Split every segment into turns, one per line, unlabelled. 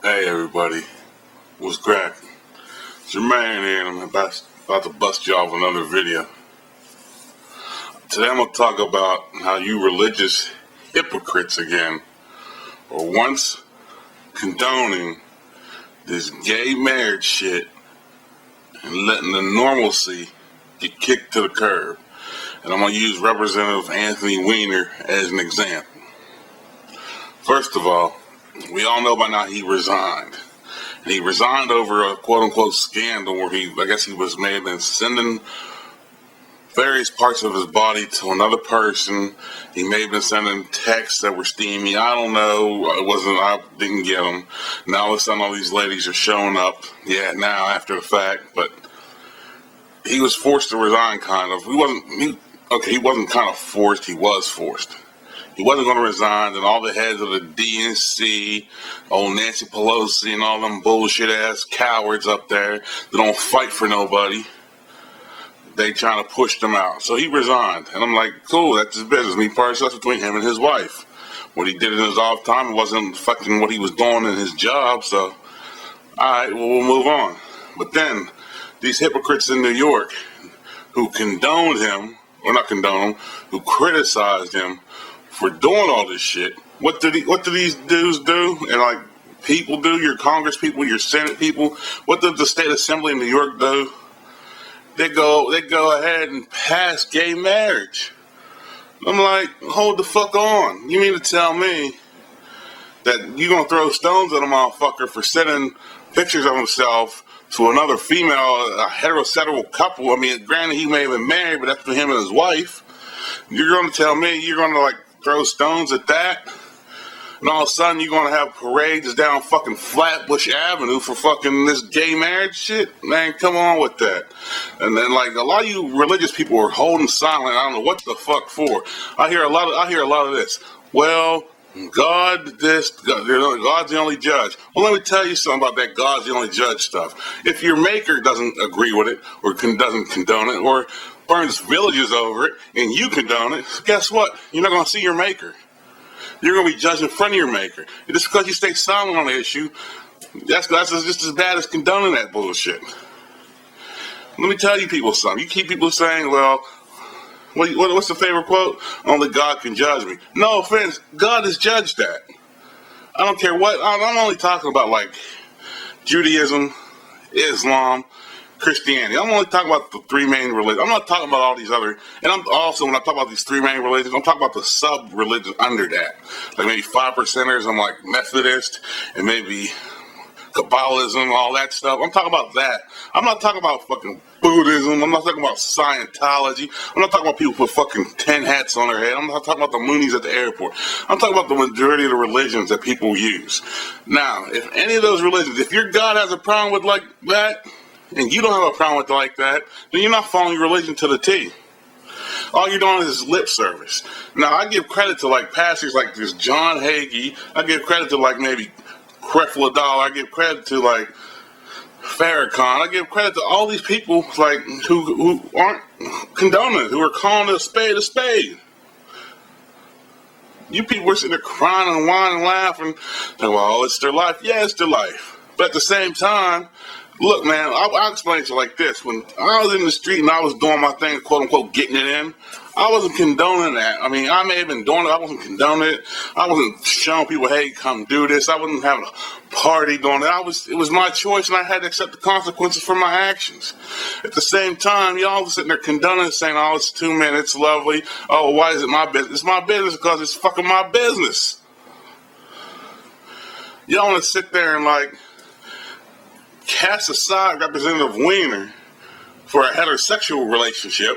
Hey everybody, what's cracking? It's your man here, and I'm about to bust you off another video. Today I'm going to talk about how you religious hypocrites again are once condoning this gay marriage shit and letting the normalcy get kicked to the curb. And I'm going to use Representative Anthony Weiner as an example. First of all, we all know by now he resigned. And he resigned over a quote-unquote scandal where he may have been sending various parts of his body to another person. He may have been sending texts that were steamy. I don't know. I didn't get them. Now all of a sudden all these ladies are showing up. Yeah, now after the fact. But he was forced to resign, kind of. He wasn't kind of forced. He was forced. He wasn't going to resign, and all the heads of the DNC, old Nancy Pelosi, and all them bullshit-ass cowards up there that don't fight for nobody, they trying to push them out. So he resigned, and I'm like, cool, that's his business. Me personally, that's between him and his wife. What he did in his off time, it wasn't fucking what he was doing in his job, so, alright, well, we'll move on. But then, these hypocrites in New York who condoned him, or not condoned him, who criticized him for doing all this shit. What do these dudes do? And like people do, your Congress people, your Senate people, what did the state assembly in New York do? They go ahead and pass gay marriage. I'm like, hold the fuck on. You mean to tell me that you gonna throw stones at a motherfucker for sending pictures of himself to another female, a heterosexual couple? I mean, granted he may have been married, but that's for him and his wife. You're gonna tell me you're gonna like throw stones at that, and all of a sudden you're gonna have parades down fucking Flatbush Avenue for fucking this gay marriage shit? Man, come on with that. And then like a lot of you religious people are holding silent. I don't know what the fuck for. I hear a lot of this. Well, God's the only judge. Well, let me tell you something about that God's the only judge stuff. If your maker doesn't agree with it, or doesn't condone it, or burns villages over it, and you condone it, guess what? You're not going to see your maker. You're going to be judged in front of your maker. And just because you stay silent on the issue, that's just as bad as condoning that bullshit. Let me tell you people something. You keep people saying, well, what's the favorite quote? Only God can judge me. No offense, God has judged that. I don't care what. I'm only talking about like Judaism, Islam, Christianity. I'm only talking about the three main religions. I'm not talking about all these other, and I'm also, when I talk about these three main religions, I'm talking about the sub-religions under that. Like maybe 5%ers, I'm like Methodist, and maybe Kabbalism, all that stuff. I'm talking about that. I'm not talking about fucking Buddhism. I'm not talking about Scientology. I'm not talking about people with fucking 10 hats on their head. I'm not talking about the Moonies at the airport. I'm talking about the majority of the religions that people use. Now, if any of those religions, if your God has a problem with like that, and you don't have a problem with it like that, then you're not following your religion to the T. All you're doing is lip service. Now, I give credit to like pastors like this John Hagee. I give credit to like maybe Creflo Dollar. I give credit to like Farrakhan. I give credit to all these people like who aren't condoning it, who are calling a spade a spade. You people are sitting there crying and whining and laughing. Like, well, it's their life. Yeah, it's their life. But at the same time, look, man, I'll explain it to you like this. When I was in the street and I was doing my thing, quote unquote, getting it in, I wasn't condoning that. I mean, I may have been doing it. I wasn't condoning it. I wasn't showing people, hey, come do this. I wasn't having a party doing it. It was my choice, and I had to accept the consequences for my actions. At the same time, y'all sitting there condoning it, saying, oh, it's 2 minutes, lovely. Oh, why is it my business? It's my business because it's fucking my business. Y'all want to sit there and, like, cast aside Representative Weiner for a heterosexual relationship,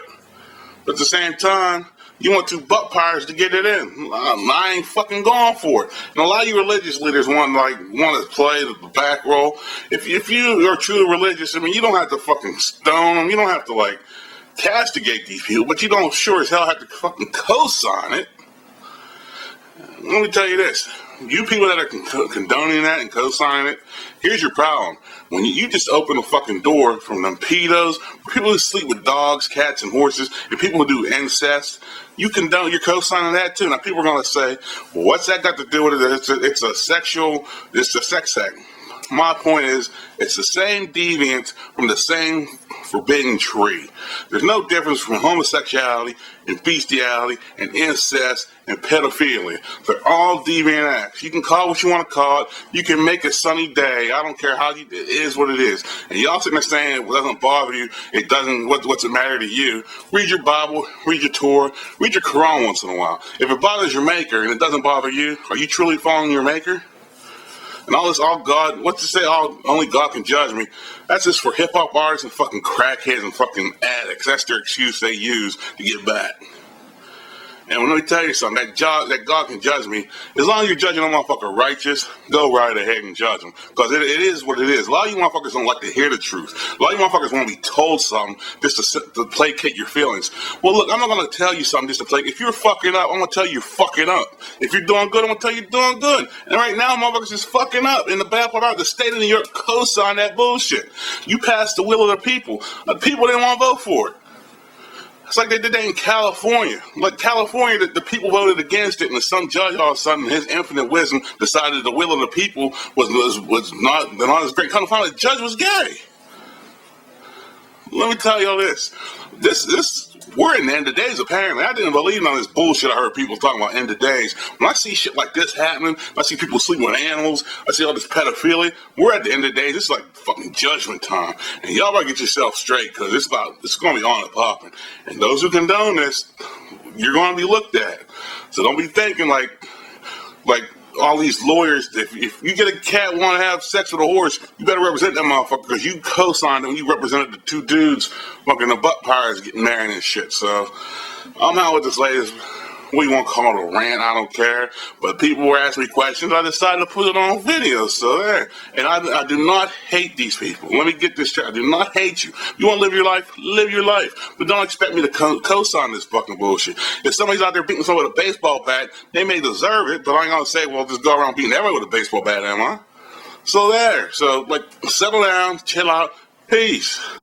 but at the same time, you want 2 butt pirates to get it in. I ain't fucking going for it. And a lot of you religious leaders want to play the back role. If you are truly religious, I mean, you don't have to fucking stone them. You don't have to like castigate these people, but you don't sure as hell have to fucking co-sign it. Let me tell you this. you people that are condoning that and co-signing it, here's your problem. When you just open a fucking door from them pedos, people who sleep with dogs, cats, and horses, and people who do incest, you're co-signing that too. Now people are gonna say, well, what's that got to do with it? It's a sex act. My point is, it's the same deviance from the same forbidden tree. There's no difference from homosexuality and bestiality and incest and pedophilia. They're all deviant acts. You can call it what you want to call it. You can make a sunny day. I don't care it is what it is. And y'all sitting there saying it doesn't bother you. It doesn't. What's it matter to you? Read your Bible. Read your Torah. Read your Quran once in a while. If it bothers your Maker and it doesn't bother you, are you truly following your Maker? And all God, what's to say only God can judge me? That's just for hip-hop artists and fucking crackheads and fucking addicts. That's their excuse they use to get back. And let me tell you something, that God can judge me, as long as you're judging a motherfucker righteous, go right ahead and judge him. Because it is what it is. A lot of you motherfuckers don't like to hear the truth. A lot of you motherfuckers want to be told something just to placate your feelings. Well, look, I'm not going to tell you something just to placate. If you're fucking up, I'm going to tell you you're fucking up. If you're doing good, I'm going to tell you you're doing good. And right now, motherfuckers is fucking up. And the bad part about it, the state of New York co-signed that bullshit. You passed the will of the people. The people didn't want to vote for it. It's like they did that in California. Like California, the people voted against it, and some judge all of a sudden, his infinite wisdom, decided the will of the people was not as great. Kind of found the judge was gay. Let me tell y'all this. We're in the end of days, apparently. I didn't believe none of this bullshit I heard people talking about end of days. When I see shit like this happening, I see people sleeping with animals, I see all this pedophilia, we're at the end of the days. It's like fucking judgment time. And y'all better get yourself straight, because it's going to be on and popping. And those who condone this, you're going to be looked at. So don't be thinking like all these lawyers, if you get a cat want to have sex with a horse, you better represent that motherfucker, because you co-signed it when you represented the two dudes fucking the butt pirates getting married and shit. So I'm out with this latest, what you want to call it, a rant, I don't care. But people were asking me questions, I decided to put it on video. So there. And I do not hate these people. Let me get this straight. I do not hate you. You want to live your life. But don't expect me to co-sign this fucking bullshit. If somebody's out there beating someone with a baseball bat, they may deserve it, but I ain't gonna say, well, just go around beating everybody with a baseball bat, am I? So there. So, settle down, chill out, peace.